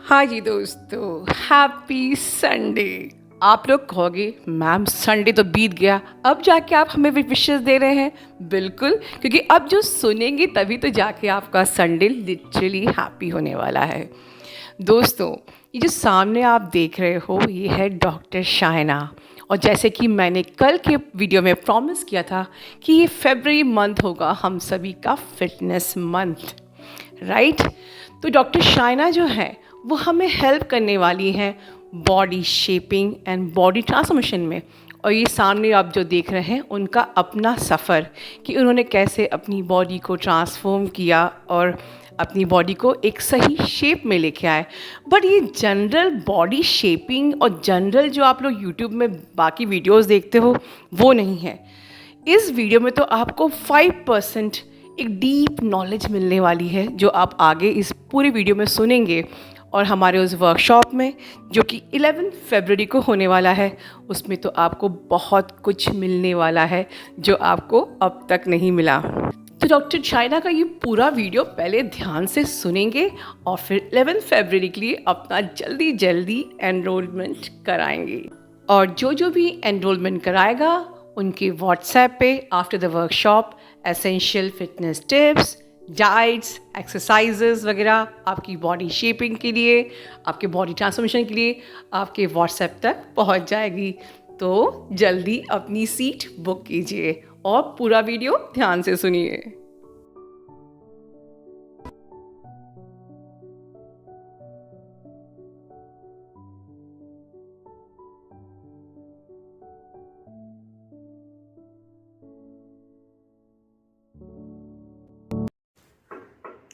हाँ जी दोस्तों, happy Sunday. आप लोग कहोगे मैम संडे तो बीत गया, अब जाके आप हमें विशेस दे रहे हैं। बिल्कुल, क्योंकि अब जो सुनेंगे तभी तो जाके आपका संडे लिटरली हैप्पी होने वाला है। दोस्तों, ये जो सामने आप देख रहे हो ये है डॉक्टर शाइना। और जैसे कि मैंने कल के वीडियो में प्रॉमिस किया था कि ये फरवरी मंथ होगा हम सभी का फिटनेस मंथ, राइट। तो डॉक्टर शाइना जो है वो हमें हेल्प करने वाली हैं body shaping and body transformation में। और ये सामने आप जो देख रहे हैं उनका अपना सफ़र कि उन्होंने कैसे अपनी बॉडी को ट्रांसफॉर्म किया और अपनी बॉडी को एक सही शेप में लेके आए। बट ये जनरल बॉडी शेपिंग और जनरल जो आप लोग यूट्यूब में बाकी वीडियोस देखते हो वो नहीं है। इस वीडियो में तो आपको 5% एक डीप नॉलेज मिलने वाली है जो आप आगे इस पूरी वीडियो में सुनेंगे। और हमारे उस वर्कशॉप में जो कि 11 फरवरी को होने वाला है उसमें तो आपको बहुत कुछ मिलने वाला है जो आपको अब तक नहीं मिला। तो डॉक्टर शाइना का ये पूरा वीडियो पहले ध्यान से सुनेंगे और फिर 11 फरवरी के लिए अपना जल्दी जल्दी एनरोलमेंट कराएंगे। और जो भी एनरोलमेंट कराएगा उनके व्हाट्सएप पे after the workshop essential fitness tips, diets, exercises वगैरह आपकी बॉडी शेपिंग के लिए, आपके बॉडी ट्रांसफॉर्मेशन के लिए आपके व्हाट्सएप तक पहुंच जाएगी। तो जल्दी अपनी सीट बुक कीजिए और पूरा वीडियो ध्यान से सुनिए।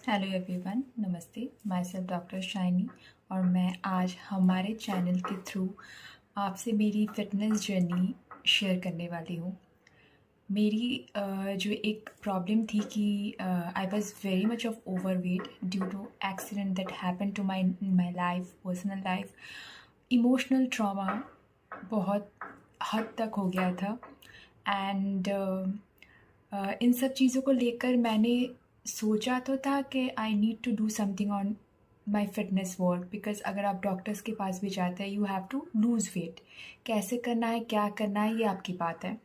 हेलो एवरीवन, नमस्ते। माई सेल्फ डॉक्टर शाइनी और मैं आज हमारे चैनल के थ्रू आपसे मेरी फ़िटनेस जर्नी शेयर करने वाली हूँ। मेरी जो एक प्रॉब्लम थी कि I was very much of overweight due to accident that happen to my life, personal life. Emotional trauma बहुत हद तक हो गया था एंड इन सब चीज़ों को लेकर मैंने सोचा तो था कि I need to do something on my fitness work, because अगर आप डॉक्टर्स के पास भी जाते हैं you have to lose weight. कैसे करना है, क्या करना है, ये आपकी बात है।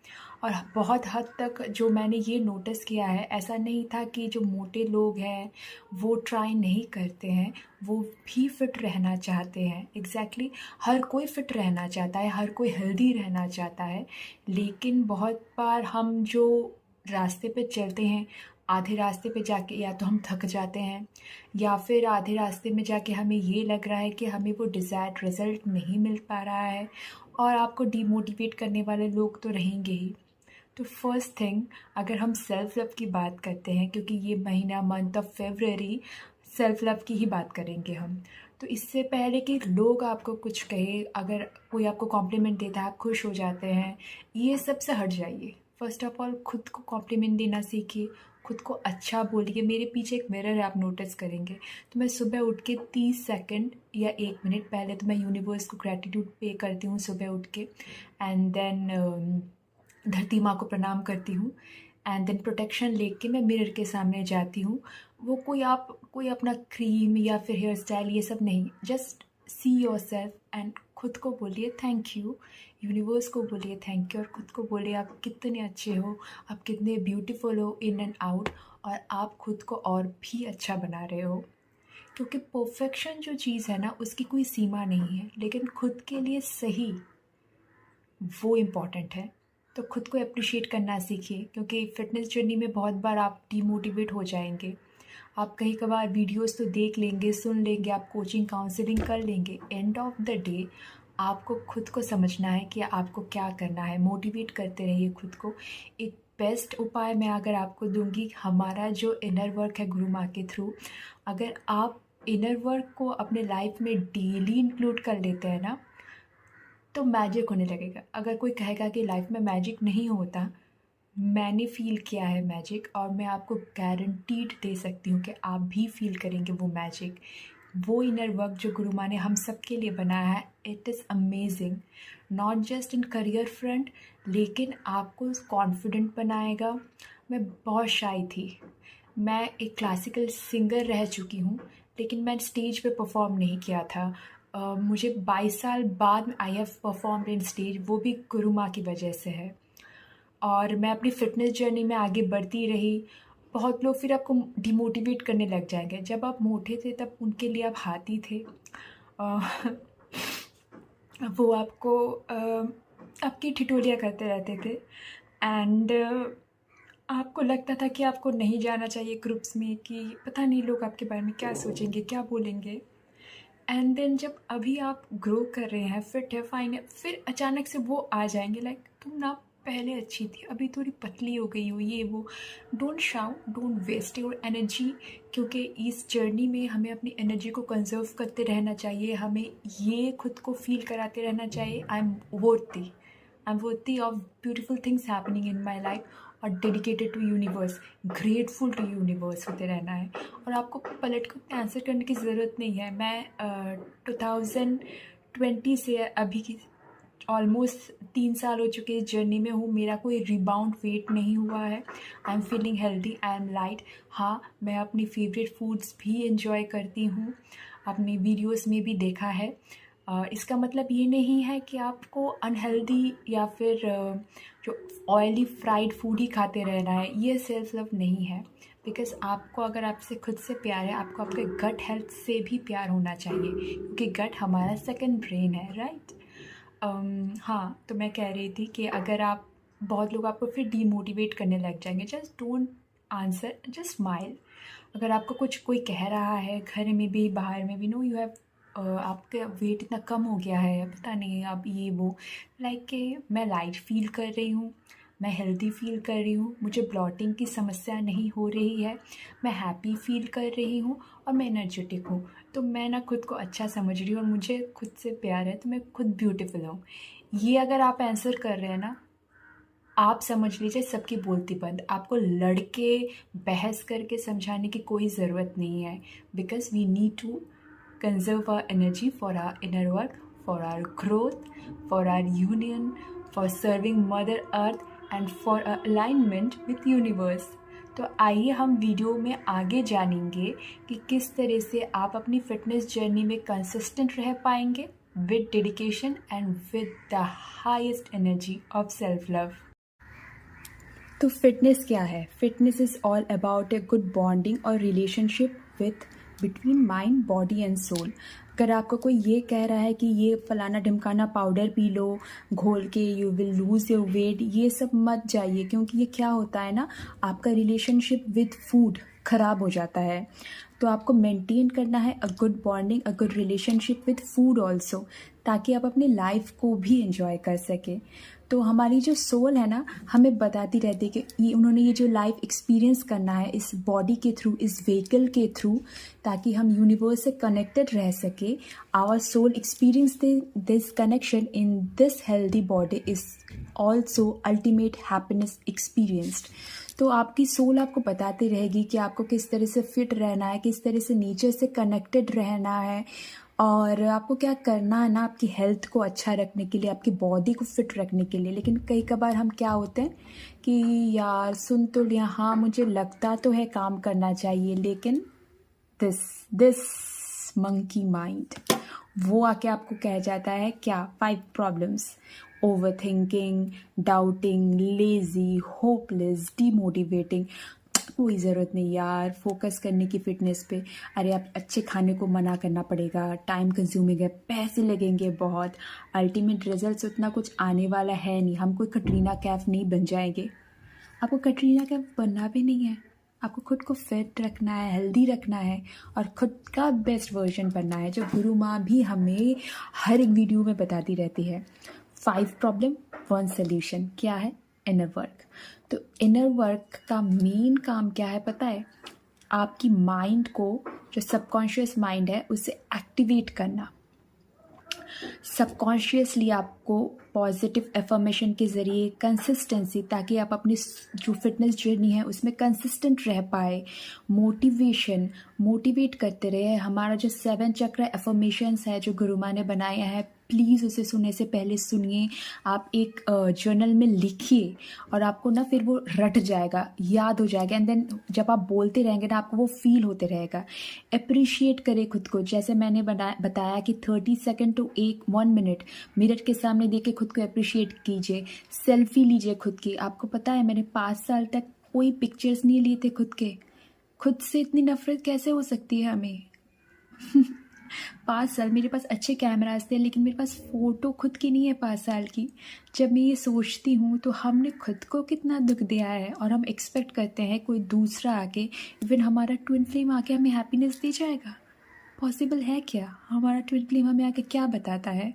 और बहुत हद तक जो मैंने ये नोटिस किया है, ऐसा नहीं था कि जो मोटे लोग हैं वो ट्राई नहीं करते हैं, वो भी फिट रहना चाहते हैं। एग्जैक्टली हर कोई फिट रहना चाहता है, हर कोई हेल्दी रहना चाहता है। लेकिन बहुत बार हम जो रास्ते पे चलते हैं, आधे रास्ते पे जाके या तो हम थक जाते हैं या फिर आधे रास्ते में जाके हमें ये लग रहा है कि हमें वो डिज़ायर्ड रिज़ल्ट नहीं मिल पा रहा है और आपको डीमोटिवेट करने वाले लोग तो रहेंगे ही। तो फर्स्ट थिंग, अगर हम सेल्फ़ लव की बात करते हैं, क्योंकि ये महीना month of February self love की ही बात करेंगे हम, तो इससे पहले कि लोग आपको कुछ कहे, अगर कोई आपको कॉम्प्लीमेंट देता है आप खुश हो जाते हैं, ये सब से हट जाइए। फ़र्स्ट ऑफ ऑल खुद को कॉम्प्लीमेंट देना सीखिए, खुद को अच्छा बोलिए। मेरे पीछे एक मिरर है, आप नोटिस करेंगे, तो मैं सुबह उठ के 30 सेकंड या 1 मिनट पहले तो मैं यूनिवर्स को ग्रैटिट्यूड पे करती हूँ सुबह उठ के, एंड देन धरती माँ को प्रणाम करती हूँ, एंड देन प्रोटेक्शन लेके मैं मिरर के सामने जाती हूँ। वो कोई अपना क्रीम या फिर हेयर स्टाइल ये सब नहीं, just see your self and खुद को बोलिए थैंक यू। यूनिवर्स को बोलिए थैंक यू और खुद को बोलिए आप कितने अच्छे हो, आप कितने ब्यूटीफुल हो इन एंड आउट, और आप खुद को और भी अच्छा बना रहे हो। क्योंकि परफेक्शन जो चीज़ है ना, उसकी कोई सीमा नहीं है, लेकिन खुद के लिए सही वो इम्पॉर्टेंट है। तो खुद को अप्रिशिएट करना सीखिए, क्योंकि फ़िटनेस जर्नी में बहुत बार आप डीमोटिवेट हो जाएंगे। आप कहीं कभार वीडियोस तो देख लेंगे, सुन लेंगे, आप कोचिंग काउंसलिंग कर लेंगे, एंड ऑफ द डे आपको खुद को समझना है कि आपको क्या करना है। मोटिवेट करते रहिए खुद को। एक बेस्ट उपाय मैं अगर आपको दूंगी, हमारा जो इनर वर्क है गुरु माँ के थ्रू, अगर आप इनर वर्क को अपने लाइफ में डेली इंक्लूड कर लेते हैं ना, तो मैजिक होने लगेगा। अगर कोई कहेगा कि लाइफ में मैजिक नहीं होता, मैंने फ़ील किया है मैजिक, और मैं आपको गारंटीड दे सकती हूँ कि आप भी फील करेंगे वो मैजिक। वो इनर वर्क जो गुरु माँ ने हम सब के लिए बनाया है, it is amazing, not just in career front, लेकिन आपको कॉन्फिडेंट बनाएगा। मैं बहुत शाई थी, मैं एक क्लासिकल सिंगर रह चुकी हूँ, लेकिन मैं स्टेज पे परफॉर्म नहीं किया था। मुझे 22 साल बाद I have performed in stage, वो भी गुरु माँ की वजह से है। और मैं अपनी फ़िटनेस जर्नी में आगे बढ़ती रही। बहुत लोग फिर आपको डिमोटिवेट करने लग जाएंगे। जब आप मोटे थे तब उनके लिए आप हाथी थे। अ, वो आपको आपकी ठिठोलियाँ करते रहते थे एंड आपको लगता था कि आपको नहीं जाना चाहिए ग्रुप्स में, कि पता नहीं लोग आपके बारे में क्या सोचेंगे, क्या बोलेंगे। एंड देन जब अभी आप ग्रो कर रहे हैं, फिट है, फाइन है, फिर अचानक से वो आ जाएंगे लाइक तुम ना पहले अच्छी थी, अभी थोड़ी पतली हो गई हो, ये वो। Don't shout, don't waste your energy, क्योंकि इस जर्नी में हमें अपनी एनर्जी को कंजर्व करते रहना चाहिए। हमें ये खुद को फील कराते रहना चाहिए, I am worthy of beautiful things happening in my life, और dedicated to universe, grateful to universe होते रहना है। और आपको पलट कर आंसर करने की ज़रूरत नहीं है। मैं 2020 से अभी की ऑलमोस्ट 3 साल हो चुके इस जर्नी में हूँ। मेरा कोई रिबाउंड वेट नहीं हुआ है। I am feeling healthy, I am light. हाँ, मैं अपनी फेवरेट फूड्स भी इंजॉय करती हूँ, अपनी वीडियोस में भी देखा है। इसका मतलब ये नहीं है कि आपको अनहेल्दी या फिर जो ऑयली फ्राइड फूड ही खाते रहना है। ये सेल्फ लव नहीं है। बिकॉज़ आपको अगर आपसे खुद से प्यार है, आपको आपके गट हेल्थ से भी प्यार होना चाहिए, क्योंकि गट हमारा सेकंड ब्रेन है, राइट। हाँ, तो मैं कह रही थी कि अगर आप, बहुत लोग आपको फिर डीमोटिवेट करने लग जाएंगे। Just don't answer, just smile. अगर आपको कुछ कोई कह रहा है घर में भी बाहर में भी, नो यू हैव, आपका वेट इतना कम हो गया है, पता नहीं आप ये वो, लाइक कि मैं लाइट फील कर रही हूँ, मैं हेल्दी फील कर रही हूँ, मुझे ब्लॉटिंग की समस्या नहीं हो रही है, मैं हैप्पी फील कर रही हूँ और मैं एनर्जेटिक हूँ। तो मैं ना खुद को अच्छा समझ रही हूँ और मुझे खुद से प्यार है, तो मैं खुद ब्यूटीफुल हूँ। ये अगर आप आंसर कर रहे हैं ना, आप समझ लीजिए सबकी बोलती बंद। आपको लड़के बहस करके समझाने की कोई ज़रूरत नहीं है। Because we need to conserve our energy for our inner work, for our growth, for our union, for serving Mother Earth and for our alignment with universe। तो आइए हम वीडियो में आगे जानेंगे कि किस तरह से आप अपनी फिटनेस जर्नी में कंसिस्टेंट रह पाएंगे with dedication and with the highest energy of self love. तो फिटनेस क्या है? Fitness is all about a good bonding और relationship with between mind, body and soul. अगर आपको कोई ये कह रहा है कि ये फलाना ढिमकाना पाउडर पी लो घोल के, you will lose your weight, ये सब मत जाइए, क्योंकि ये क्या होता है ना, आपका रिलेशनशिप विद फूड ख़राब हो जाता है। तो आपको मेंटेन करना है a good bonding, a good relationship with food also, ताकि आप अपनी लाइफ को भी एंजॉय कर सकें। तो हमारी जो सोल है ना, हमें बताती रहती है कि उन्होंने ये जो लाइफ एक्सपीरियंस करना है इस बॉडी के थ्रू, इस व्हीकल के थ्रू, ताकि हम यूनिवर्स से कनेक्टेड रह सके। Our soul experience this connection in this healthy body is also ultimate happiness experienced. तो आपकी सोल आपको बताती रहेगी कि आपको किस तरह से फिट रहना है, किस तरह से नेचर से कनेक्टेड रहना है, और आपको क्या करना है ना आपकी हेल्थ को अच्छा रखने के लिए, आपकी बॉडी को फिट रखने के लिए। लेकिन कई कबार हम क्या होते हैं कि यार सुन तो लिया, हाँ मुझे लगता तो है काम करना चाहिए, लेकिन दिस मंकी माइंड वो आके आपको कह जाता है क्या, 5 problems: over thinking, doubting, lazy, hopeless, demotivating. कोई ज़रूरत नहीं यार फोकस करने की फ़िटनेस पे। अरे आप अच्छे खाने को मना करना पड़ेगा, टाइम कंज्यूमिंग है, पैसे लगेंगे बहुत, अल्टीमेट रिजल्ट्स उतना कुछ आने वाला है नहीं। हम कोई कटरीना कैफ नहीं बन जाएंगे, आपको कटरीना कैफ बनना भी नहीं है। आपको खुद को फिट रखना है, हेल्दी रखना है और खुद का बेस्ट वर्जन बनना है, जो गुरु माँ भी हमें हर एक वीडियो में बताती रहती है। 5 प्रॉब्लम 1 सोल्यूशन। क्या है? Inner work. तो इनर वर्क का मेन काम क्या है पता है? आपकी माइंड को, जो सबकॉन्शियस माइंड है, उसे एक्टिवेट करना। सबकॉन्शियसली आप को पॉजिटिव एफर्मेशन के ज़रिए कंसिस्टेंसी, ताकि आप अपनी जो फिटनेस जर्नी है उसमें कंसिस्टेंट रह पाए, मोटिवेट करते रहे। हमारा जो 7 चक्र एफर्मेशंस है जो गुरु माँ ने बनाया है, प्लीज़ उसे सुनने से पहले सुनिए, आप एक जर्नल में लिखिए और आपको ना फिर वो रट जाएगा, याद हो जाएगा, एंड देन जब आप बोलते रहेंगे ना आपको वो फील होते रहेगा। अप्रिशिएट करें खुद को, जैसे मैंने बताया कि 30 सेकेंड टू 1 मिनट मिरर के सामने देख के खुद को अप्रिशिएट कीजिए। सेल्फी लीजिए खुद की। आपको पता है मैंने 5 साल तक कोई पिक्चर्स नहीं लिए थे खुद के। खुद से इतनी नफरत कैसे हो सकती है हमें? 5 साल मेरे पास अच्छे कैमराज थे, लेकिन मेरे पास फ़ोटो खुद की नहीं है 5 साल की। जब मैं ये सोचती हूँ तो हमने खुद को कितना दुख दिया है, और हम एक्सपेक्ट करते हैं कोई दूसरा आके, इवन हमारा ट्विन फ्लेम आके हमें हैप्पीनेस दे जाएगा। पॉसिबल है क्या? हमारा ट्विन फ्लेम हमें आके क्या बताता है?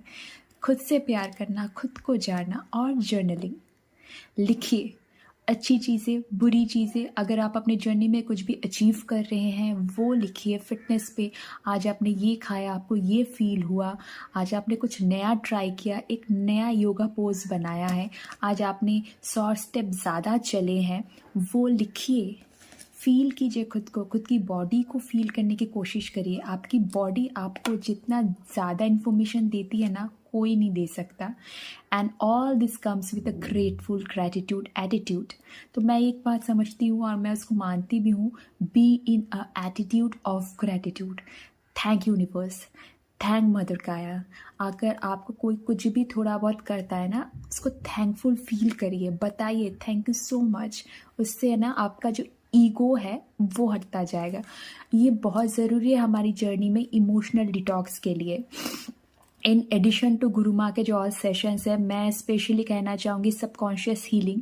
खुद से प्यार करना, खुद को जानना और जर्नलिंग। लिखिए अच्छी चीज़ें, बुरी चीज़ें। अगर आप अपनी जर्नी में कुछ भी अचीव कर रहे हैं वो लिखिए। फिटनेस पे आज आपने ये खाया, आपको ये फील हुआ, आज आपने कुछ नया ट्राई किया, एक नया योगा पोज बनाया है, आज आपने 100 स्टेप ज़्यादा चले हैं, वो लिखिए। फील कीजिए खुद को, खुद की बॉडी को फील करने की कोशिश करिए। आपकी बॉडी आपको जितना ज़्यादा इन्फॉर्मेशन देती है ना, कोई नहीं दे सकता। And all this comes with a grateful gratitude attitude. तो मैं एक बात समझती हूँ और मैं उसको मानती भी हूँ, be in a attitude of gratitude. Thank universe, thank mother काया। अगर आपको कोई कुछ भी थोड़ा बहुत करता है ना, उसको थैंकफुल फील करिए, बताइए थैंक यू सो मच। उससे ना आपका जो ईगो है वो हटता जाएगा। ये बहुत ज़रूरी है हमारी जर्नी में इमोशनल डिटॉक्स के लिए। इन एडिशन टू गुरु माँ के जो ऑल सेशंस है, मैं स्पेशली कहना चाहूँगी सबकॉन्शियस हीलिंग।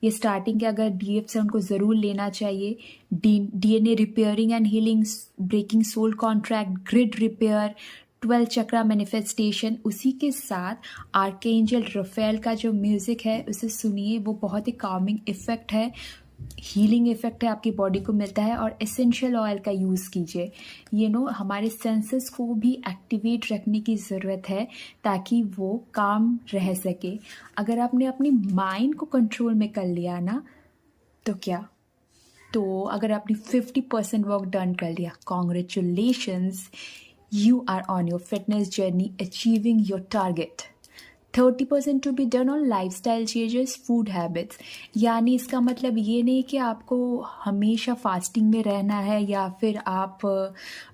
ये स्टार्टिंग के अगर डीएफ से उनको ज़रूर लेना चाहिए। DNA repairing and healing, breaking soul contract, grid repair, 12 chakra manifestation. उसी के साथ आर्कएंजल रफेल का जो म्यूज़िक है उसे सुनिए, वो बहुत ही कामिंग इफ़ेक्ट है, हीलिंग इफेक्ट है, आपकी बॉडी को मिलता है। और एसेंशियल ऑयल का यूज़ कीजिए। हमारे सेंसेस को भी एक्टिवेट रखने की ज़रूरत है ताकि वो काम रह सके। अगर आपने अपनी माइंड को कंट्रोल में कर लिया ना, तो क्या, तो अगर आपने 50% वर्क डन कर लिया, congratulations, you are on your fitness journey achieving your target. 30% to be done on lifestyle changes, food habits. यानी इसका मतलब ये नहीं कि आपको हमेशा फास्टिंग में रहना है या फिर आप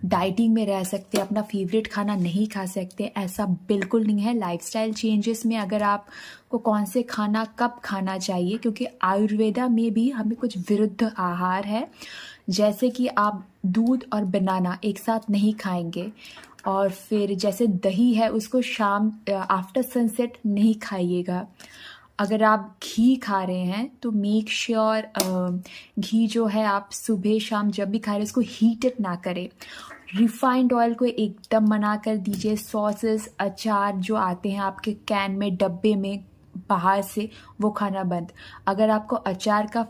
डाइटिंग में रह सकते हैं, अपना फेवरेट खाना नहीं खा सकते, ऐसा बिल्कुल नहीं है। लाइफस्टाइल चेंजेस में अगर आपको कौन से खाना कब खाना चाहिए, क्योंकि आयुर्वेदा में भी हमें कुछ विरुद्ध आहार है, जैसे कि आप दूध और बनाना एक साथ नहीं खाएंगे, और फिर जैसे दही है उसको शाम आफ्टर सनसेट नहीं खाइएगा। अगर आप घी खा रहे हैं तो मेक श्योर घी जो है आप सुबह शाम जब भी खा रहे हैं उसको हीटेड ना करें। रिफाइंड ऑयल को एकदम मना कर दीजिए। सॉसेस, अचार जो आते हैं आपके कैन में, डब्बे में बाहर से, वो खाना बंद। अगर आपको अचार का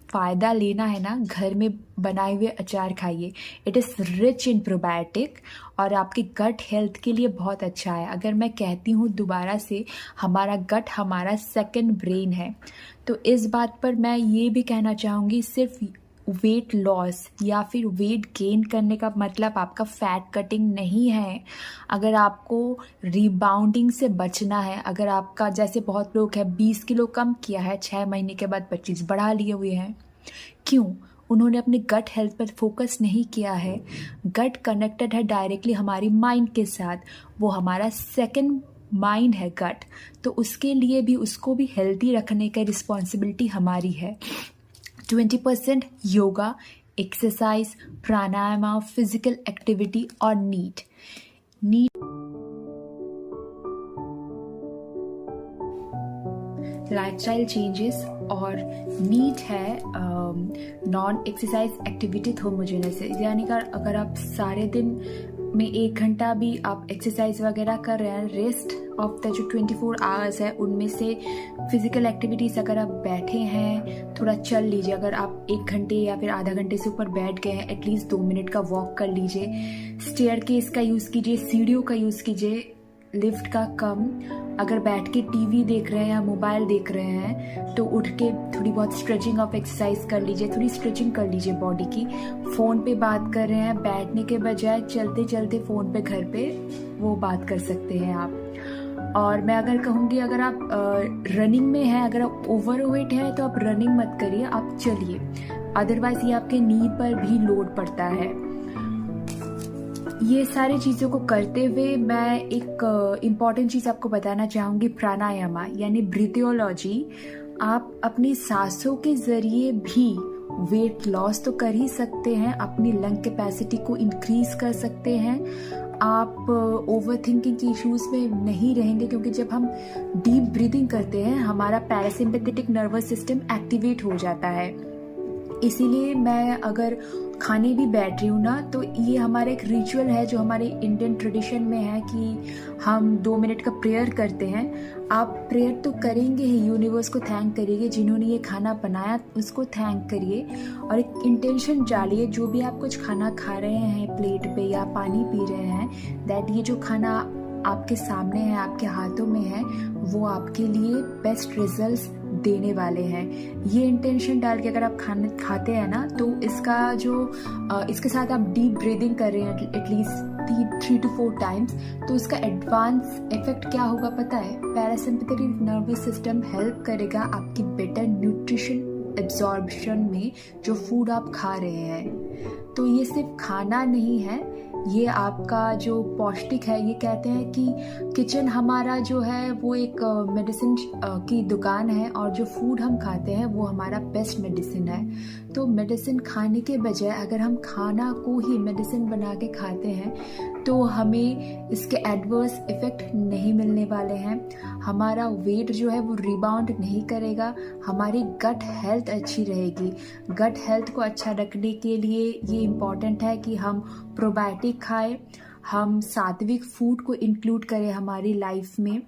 फ़ायदा लेना है ना, घर में बनाए हुए अचार खाइए। It is rich in probiotic और आपके गट हेल्थ के लिए बहुत अच्छा है। अगर मैं कहती हूँ दोबारा से, हमारा गट हमारा सेकंड ब्रेन है। तो इस बात पर मैं ये भी कहना चाहूँगी, सिर्फ वेट लॉस या फिर वेट गेन करने का मतलब आपका फैट कटिंग नहीं है। अगर आपको रिबाउंडिंग से बचना है, अगर आपका, जैसे बहुत लोग हैं 20 किलो कम किया है, 6 महीने के बाद 25 बढ़ा लिए हुए हैं, क्यों? उन्होंने अपने गट हेल्थ पर फोकस नहीं किया है। गट कनेक्टेड है डायरेक्टली हमारी माइंड के साथ, वो हमारा सेकंड माइंड है गट, तो उसके लिए भी, उसको भी हेल्दी रखने का रिस्पॉन्सिबिलिटी हमारी है। 20% योगा, एक्सरसाइज, प्राणायाम, फिजिकल एक्टिविटी और नीट लाइफस्टाइल चेंजेस, और नीट है नॉन एक्सरसाइज एक्टिविटी होमोजेनस। यानी कि अगर आप सारे दिन में 1 घंटा भी आप एक्सरसाइज वगैरह कर रहे हैं, रेस्ट ऑफ द जो 24 आवर्स है उनमें से फिजिकल एक्टिविटीज़, अगर आप बैठे हैं थोड़ा चल लीजिए। अगर आप 1 घंटे या फिर आधा घंटे से ऊपर बैठ गए हैं, एटलीस्ट 2 मिनट का वॉक कर लीजिए। स्टेयर केस का यूज़ कीजिए, सीढ़ियों का यूज़ कीजिए। लिफ्ट का कम, अगर बैठ के टीवी देख रहे हैं या मोबाइल देख रहे हैं तो उठ के थोड़ी बहुत स्ट्रेचिंग ऑफ एक्सरसाइज कर लीजिए, थोड़ी स्ट्रेचिंग कर लीजिए बॉडी की। फ़ोन पे बात कर रहे हैं, बैठने के बजाय चलते चलते फ़ोन पे घर पे वो बात कर सकते हैं आप। और मैं अगर कहूँगी, अगर आप रनिंग में हैं, अगर आप ओवरवेट हैं तो आप रनिंग मत करिए, आप चलिए, अदरवाइज ये आपके नी पर भी लोड पड़ता है। ये सारी चीज़ों को करते हुए मैं एक इम्पॉर्टेंट चीज़ आपको बताना चाहूँगी, प्राणायामा यानी ब्रीथियोलॉजी। आप अपनी सांसों के ज़रिए भी वेट लॉस तो कर ही सकते हैं, अपनी लंग कैपेसिटी को इंक्रीज कर सकते हैं। आप ओवर थिंकिंग की इश्यूज़ में नहीं रहेंगे, क्योंकि जब हम डीप ब्रीदिंग करते हैं हमारा पैरासिम्पैथेटिक नर्वस सिस्टम एक्टिवेट हो जाता है। इसीलिए मैं अगर खाने भी बैठ रही हूँ ना, तो ये हमारा एक रिचुअल है जो हमारे इंडियन ट्रेडिशन में है कि हम 2 मिनट का प्रेयर करते हैं। आप प्रेयर तो करेंगे ही, यूनिवर्स को थैंक करिए, जिन्होंने ये खाना बनाया उसको थैंक करिए, और एक इंटेंशन डालिए, जो भी आप कुछ खाना खा रहे हैं प्लेट पे या पानी पी रहे हैं, दैट ये जो खाना आपके सामने है, आपके हाथों में है, वो आपके लिए बेस्ट रिजल्ट्स देने वाले हैं। ये इंटेंशन डाल के अगर आप खाना खाते हैं ना, तो इसके साथ आप डीप ब्रीदिंग कर रहे हैं एटलीस्ट 3 to 4 टाइम्स, तो इसका एडवांस इफेक्ट क्या होगा पता है? पैरासिम्पैथेटिक नर्वस सिस्टम हेल्प करेगा आपकी बेटर न्यूट्रिशन एब्जॉर्प्शन में, जो फूड आप खा रहे हैं। तो ये सिर्फ खाना नहीं है, ये आपका जो पौष्टिक है, ये कहते हैं कि किचन हमारा जो है वो एक मेडिसिन की दुकान है, और जो फूड हम खाते हैं वो हमारा बेस्ट मेडिसिन है। तो मेडिसिन खाने के बजाय अगर हम खाना को ही मेडिसिन बना के खाते हैं तो हमें इसके एडवर्स इफ़ेक्ट नहीं मिलने वाले हैं। हमारा वेट जो है वो रिबाउंड नहीं करेगा, हमारी गट हेल्थ अच्छी रहेगी। गट हेल्थ को अच्छा रखने के लिए ये इम्पॉर्टेंट है कि हम प्रोबायोटिक खाएं, हम सात्विक फूड को इंक्लूड करें हमारी लाइफ में,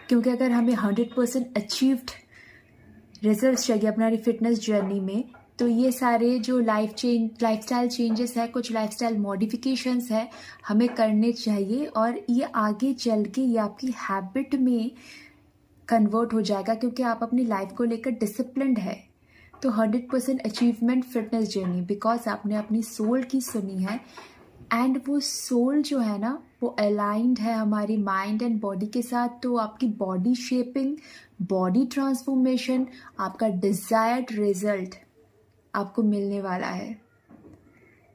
क्योंकि अगर हमें 100% अचीव्ड रिजल्ट्स चाहिए अपनी फिटनेस जर्नी में, तो ये सारे जो लाइफस्टाइल चेंजेस है, कुछ लाइफस्टाइल मॉडिफिकेशंस है, हमें करने चाहिए, और ये आगे चल के ये आपकी हैबिट में कन्वर्ट हो जाएगा, क्योंकि आप अपनी लाइफ को लेकर डिसिप्लिन्ड है। तो 100% अचीवमेंट फिटनेस जर्नी, बिकॉज आपने अपनी सोल की सुनी है, एंड वो सोल जो है ना वो अलाइंड है हमारी माइंड एंड बॉडी के साथ। तो आपकी बॉडी शेपिंग, बॉडी ट्रांसफॉर्मेशन, आपका डिजायर्ड रिजल्ट आपको मिलने वाला है।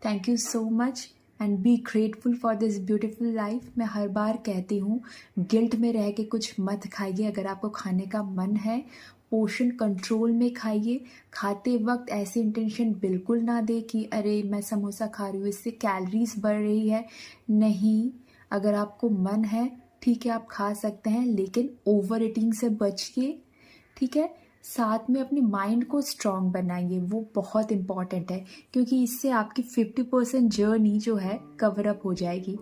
Thank you so much and be grateful for this beautiful life. मैं हर बार कहती हूँ, गिल्ट में रह के कुछ मत खाइए। अगर आपको खाने का मन है, पोर्शन कंट्रोल में खाइए। खाते वक्त ऐसी इंटेंशन बिल्कुल ना दे कि अरे मैं समोसा खा रही हूँ, इससे कैलोरीज बढ़ रही है। नहीं, अगर आपको मन है ठीक है आप खा सकते हैं, लेकिन ओवर ईटिंग से बचिए, ठीक है। साथ में अपने माइंड को स्ट्रॉन्ग बनाइए, वो बहुत इम्पॉर्टेंट है, क्योंकि इससे आपकी 50% जर्नी जो है कवर अप हो जाएगी।